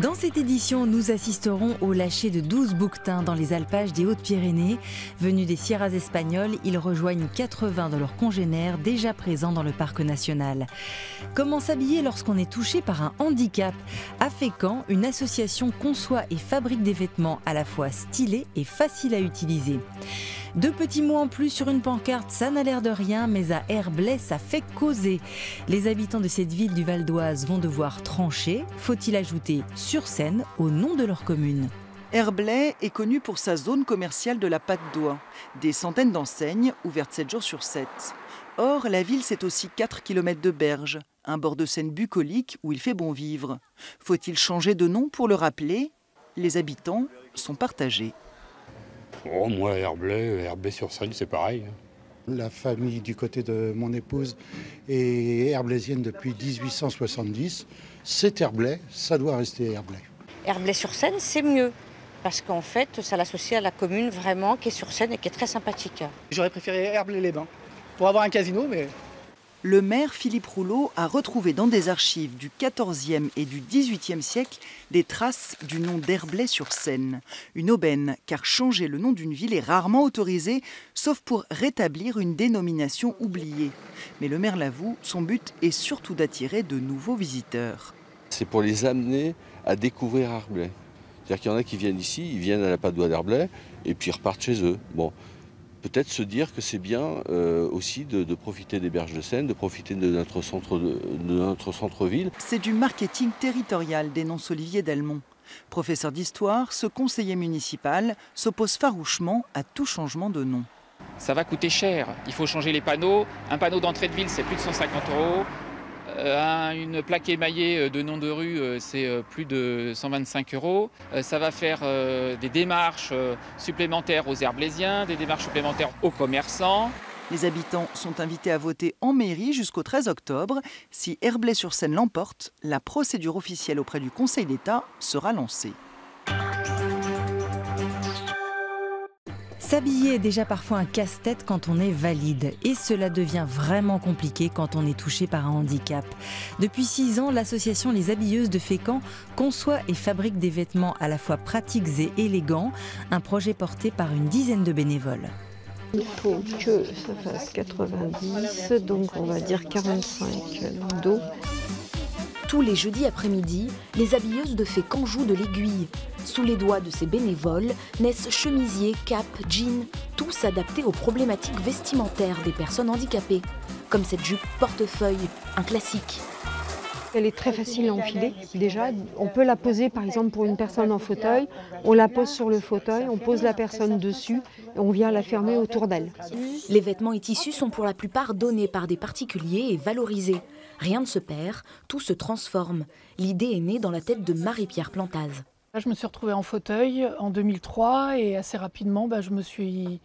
Dans cette édition, nous assisterons au lâcher de 12 bouquetins dans les alpages des Hautes-Pyrénées. Venus des Sierras espagnoles, ils rejoignent 80 de leurs congénères déjà présents dans le parc national. Comment s'habiller lorsqu'on est touché par un handicap? À Fécamp, une association conçoit et fabrique des vêtements à la fois stylés et faciles à utiliser. 2 petits mots en plus sur une pancarte, ça n'a l'air de rien, mais à Herblay, ça fait causer. Les habitants de cette ville du Val d'Oise vont devoir trancher, faut-il ajouter sur Seine au nom de leur commune. Herblay est connu pour sa zone commerciale de la Patte d'Oie. Des centaines d'enseignes ouvertes 7 jours sur 7. Or, la ville, c'est aussi 4 km de berges, un bord de Seine bucolique où il fait bon vivre. Faut-il changer de nom pour le rappeler? Les habitants sont partagés. Oh, moi, Herblay-sur-Seine, c'est pareil. La famille du côté de mon épouse est herblaisienne depuis 1870. C'est Herblay, ça doit rester Herblay. Herblay-sur-Seine, c'est mieux. Parce qu'en fait, ça l'associe à la commune vraiment qui est sur Seine et qui est très sympathique. J'aurais préféré Herblay-les-Bains pour avoir un casino, mais... Le maire Philippe Rouleau a retrouvé dans des archives du XIVe et du XVIIIe siècle des traces du nom d'Herblay-sur-Seine. Une aubaine, car changer le nom d'une ville est rarement autorisé, sauf pour rétablir une dénomination oubliée. Mais le maire l'avoue, son but est surtout d'attirer de nouveaux visiteurs. C'est pour les amener à découvrir Herblay. C'est-à-dire qu'il y en a qui viennent ici, ils viennent à la Patte d'Oie d'Herblay et puis ils repartent chez eux. Bon. Peut-être se dire que c'est bien aussi de profiter des berges de Seine, de profiter de notre centre-ville. C'est du marketing territorial, dénonce Olivier Delmont. Professeur d'histoire, ce conseiller municipal s'oppose farouchement à tout changement de nom. Ça va coûter cher. Il faut changer les panneaux. Un panneau d'entrée de ville, c'est plus de 150 €. Une plaque émaillée de nom de rue, c'est plus de 125 €. Ça va faire des démarches supplémentaires aux Herblaisiens, des démarches supplémentaires aux commerçants. Les habitants sont invités à voter en mairie jusqu'au 13 octobre. Si Herblay-sur-Seine l'emporte, la procédure officielle auprès du Conseil d'État sera lancée. S'habiller est déjà parfois un casse-tête quand on est valide et cela devient vraiment compliqué quand on est touché par un handicap. Depuis 6 ans, l'association Les Habilleuses de Fécamp conçoit et fabrique des vêtements à la fois pratiques et élégants, un projet porté par une dizaine de bénévoles. Il faut que ça fasse 90, donc on va dire 45 dos. Tous les jeudis après-midi, les habilleuses de Fécamp jouent de l'aiguille. Sous les doigts de ces bénévoles naissent chemisiers, capes, jeans, tous adaptés aux problématiques vestimentaires des personnes handicapées. Comme cette jupe portefeuille, un classique. Elle est très facile à enfiler déjà. On peut la poser par exemple pour une personne en fauteuil. On la pose sur le fauteuil, on pose la personne dessus et on vient la fermer autour d'elle. Les vêtements et tissus sont pour la plupart donnés par des particuliers et valorisés. Rien ne se perd, tout se transforme. L'idée est née dans la tête de Marie-Pierre Plantaz. Je me suis retrouvée en fauteuil en 2003 et assez rapidement je me suis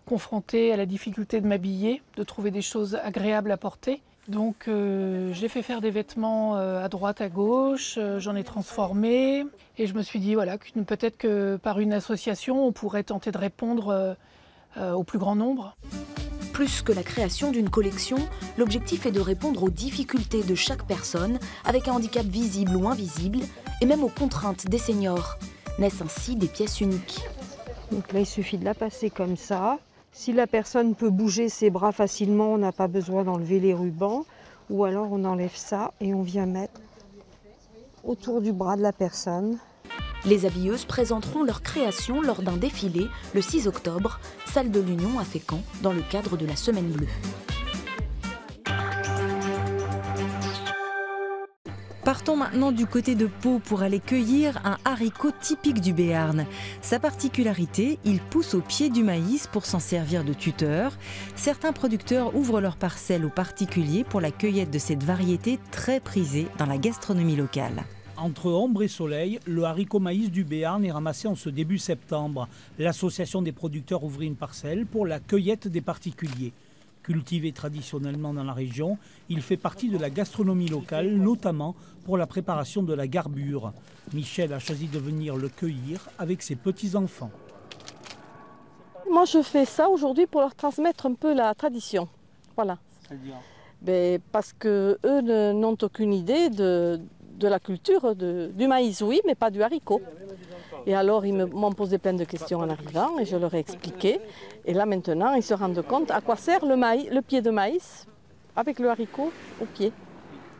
confrontée à la difficulté de m'habiller, de trouver des choses agréables à porter. Donc j'ai fait faire des vêtements à droite, à gauche, j'en ai transformé et je me suis dit voilà, peut-être que par une association on pourrait tenter de répondre au plus grand nombre. Plus que la création d'une collection, l'objectif est de répondre aux difficultés de chaque personne avec un handicap visible ou invisible et même aux contraintes des seniors. Naissent ainsi des pièces uniques. Donc là il suffit de la passer comme ça. Si la personne peut bouger ses bras facilement, on n'a pas besoin d'enlever les rubans. Ou alors on enlève ça et on vient mettre autour du bras de la personne. Les habilleuses présenteront leur création lors d'un défilé le 6 octobre, salle de l'Union à Fécamp, dans le cadre de la Semaine Bleue. Partons maintenant du côté de Pau pour aller cueillir un haricot typique du Béarn. Sa particularité, il pousse au pied du maïs pour s'en servir de tuteur. Certains producteurs ouvrent leurs parcelles aux particuliers pour la cueillette de cette variété très prisée dans la gastronomie locale. Entre ombre et soleil, le haricot maïs du Béarn est ramassé en ce début septembre. L'association des producteurs ouvrit une parcelle pour la cueillette des particuliers. Cultivé traditionnellement dans la région, il fait partie de la gastronomie locale, notamment pour la préparation de la garbure. Michel a choisi de venir le cueillir avec ses petits-enfants. Moi, je fais ça aujourd'hui pour leur transmettre un peu la tradition. Voilà. C'est-à-dire parce qu'eux n'ont aucune idée de la culture du maïs, oui, mais pas du haricot. Et alors, ils m'ont posé plein de questions en arrivant et je leur ai expliqué. Et là, maintenant, ils se rendent compte à quoi sert le pied de maïs avec le haricot au pied.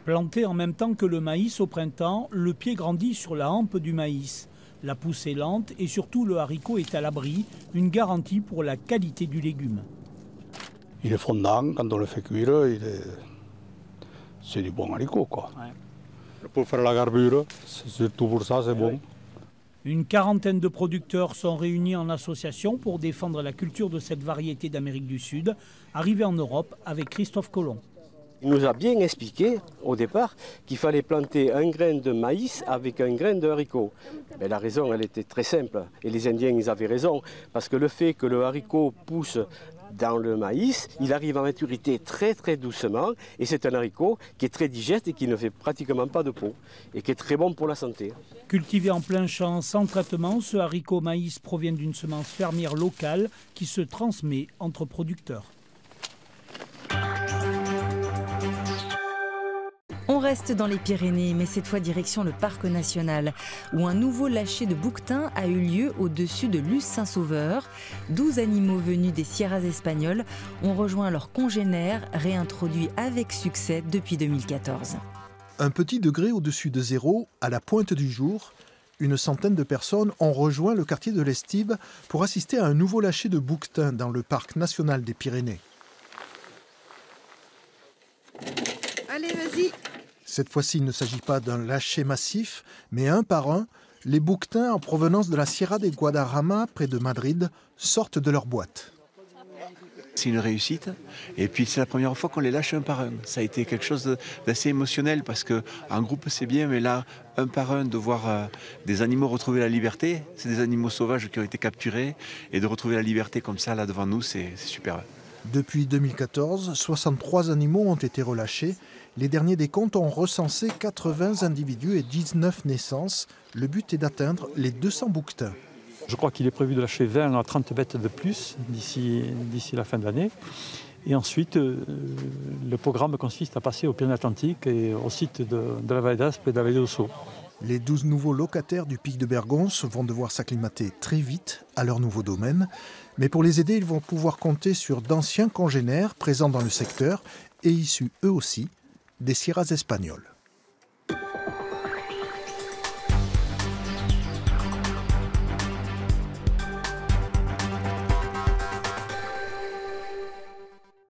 Planté en même temps que le maïs au printemps, le pied grandit sur la hampe du maïs. La pousse est lente et surtout le haricot est à l'abri, une garantie pour la qualité du légume. Il est fondant, quand on le fait cuire, c'est du bon haricot, quoi. Ouais. Pour faire la garbure, surtout pour ça, c'est bon. Une quarantaine de producteurs sont réunis en association pour défendre la culture de cette variété d'Amérique du Sud, arrivée en Europe avec Christophe Colomb. Il nous a bien expliqué au départ qu'il fallait planter un grain de maïs avec un grain de haricot. Mais la raison, elle était très simple. Et les Indiens, ils avaient raison. Parce que le fait que le haricot pousse dans le maïs, il arrive à maturité très très doucement. Et c'est un haricot qui est très digeste et qui ne fait pratiquement pas de peau. Et qui est très bon pour la santé. Cultivé en plein champ sans traitement, ce haricot maïs provient d'une semence fermière locale qui se transmet entre producteurs. On reste dans les Pyrénées, mais cette fois direction le parc national, où un nouveau lâcher de bouquetins a eu lieu au-dessus de Luz-Saint-Sauveur. 12 animaux venus des Sierras espagnoles ont rejoint leurs congénères, réintroduits avec succès depuis 2014. Un petit degré au-dessus de zéro, à la pointe du jour, une centaine de personnes ont rejoint le quartier de l'Estibes pour assister à un nouveau lâcher de bouquetins dans le parc national des Pyrénées. Allez, vas-y. Cette fois-ci, il ne s'agit pas d'un lâcher massif, mais un par un, les bouquetins en provenance de la Sierra de Guadarrama, près de Madrid, sortent de leur boîte. C'est une réussite, et puis c'est la première fois qu'on les lâche un par un. Ça a été quelque chose d'assez émotionnel, parce qu'en groupe c'est bien, mais là, un par un, de voir des animaux retrouver la liberté, c'est des animaux sauvages qui ont été capturés, et de retrouver la liberté comme ça, là devant nous, c'est super. Depuis 2014, 63 animaux ont été relâchés. Les derniers décomptes ont recensé 80 individus et 19 naissances. Le but est d'atteindre les 200 bouquetins. Je crois qu'il est prévu de lâcher 20 à 30 bêtes de plus d'ici la fin de l'année. Et ensuite, le programme consiste à passer aux Pyrénées-Atlantiques et au site de la Vallée d'Aspe et de la Vallée d'Ossau. Les 12 nouveaux locataires du pic de Bergonce vont devoir s'acclimater très vite à leur nouveau domaine. Mais pour les aider, ils vont pouvoir compter sur d'anciens congénères présents dans le secteur et issus eux aussi des Sierras espagnoles.